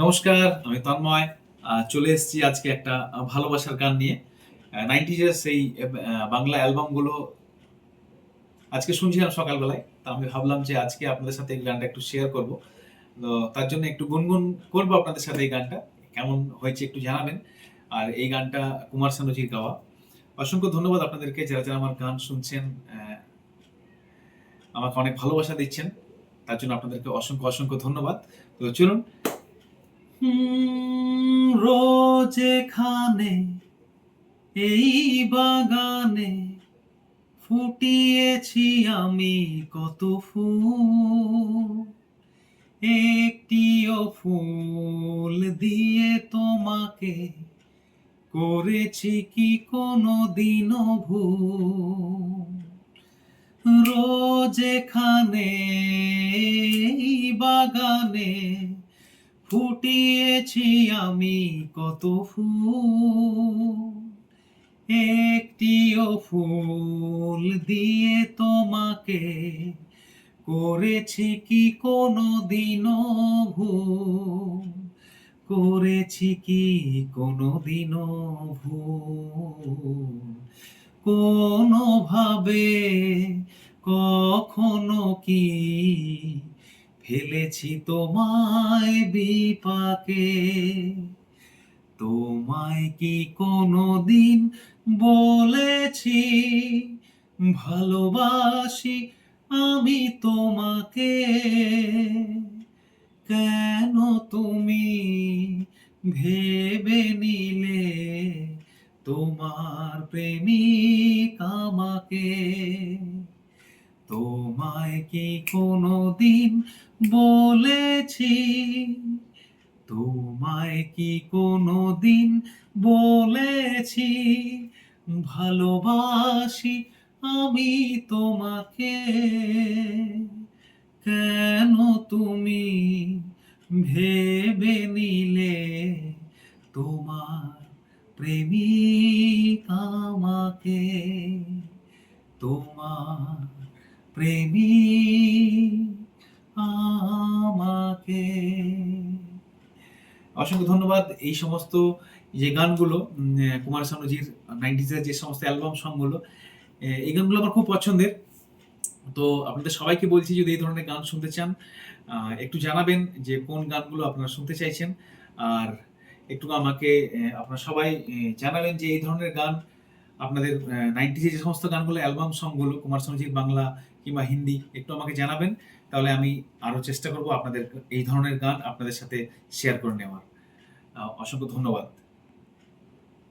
নমস্কার, আমি তন্ময়। চলে এসেছি আজকে একটা ভালোবাসার গান নিয়ে। 90s এর সেই বাংলা অ্যালবামগুলো আজকে শুনছিলাম সকালবেলায়। তো আমি ভাবলাম যে আজকে আপনাদের সাথে এই গানটা একটু শেয়ার করব। তো তার জন্য একটু গুনগুন করব আপনাদের সাথে এই গানটা। কেমন হয়েছে একটু জানাবেন। আর এই গানটা কুমার শানুজির গাওয়া। অসংখ্য ধন্যবাদ আপনাদেরকে যারা আমার গান শুনছেন, আমাকে অনেক ভালোবাসা দিচ্ছেন। তার জন্য আপনাদেরকে অসংখ্য ধন্যবাদ। তো চলুন। রোজ এখানে এই বাগানে ফুটিয়েছি আমি কত ফুল, একটিও ফুল দিয়ে তোমাকে করেছি কি কোনোদিনও ভুল। রোজ এখানে এই বাগানে ফুটিয়েছি আমি কত ফুল, একটিও ফুল দিয়ে তোমাকে করেছি কি কোনোদিনও ভুল, করেছি কি কোনোদিনও ভুল। কোনোভাবে কখনো কি ফেলেছি তোমায় বিপাকে, তোমায় কি কোনোদিন বলেছি ভালোবাসি আমি তোমাকে? কেন তুমি ভেবে নিলে তোমার প্রেমিক আমাকে? তোমায় কি কোনোদিন বলেছি, তোমায় কি কোনোদিন বলেছি ভালোবাসি আমি তোমাকে? কেন তুমি ভেবে নিলে তোমার প্রেমিক আমাকে? তোমার প্রেমিক আমাকে। অসংখ্য ধন্যবাদ। এই সমস্ত যে গানগুলো কুমার শানুজির 90s এর যে সমস্ত অ্যালবাম সংগুলো, এই গানগুলো আমার খুব পছন্দের। তো আপনাদের সবাইকে বলছি যদি এই ধরনের গান শুনতে চান, একটু জানাবেন যে কোন গানগুলো আপনারা শুনতে চাইছেন। আর একটু আমাকে আপনারা সবাই জানাবেন যে এই ধরনের গান আপনাদের 90s এর যে সমস্ত গানগুলো অ্যালবাম সংগুলো কুমার শানুজির বাংলা কিংবা হিন্দি একটু আমাকে জানাবেন। তাহলে আমি আরো চেষ্টা করব আপনাদের এই ধরনের গান আপনাদের সাথে শেয়ার করে নেওয়ার। অসংখ্য ধন্যবাদ।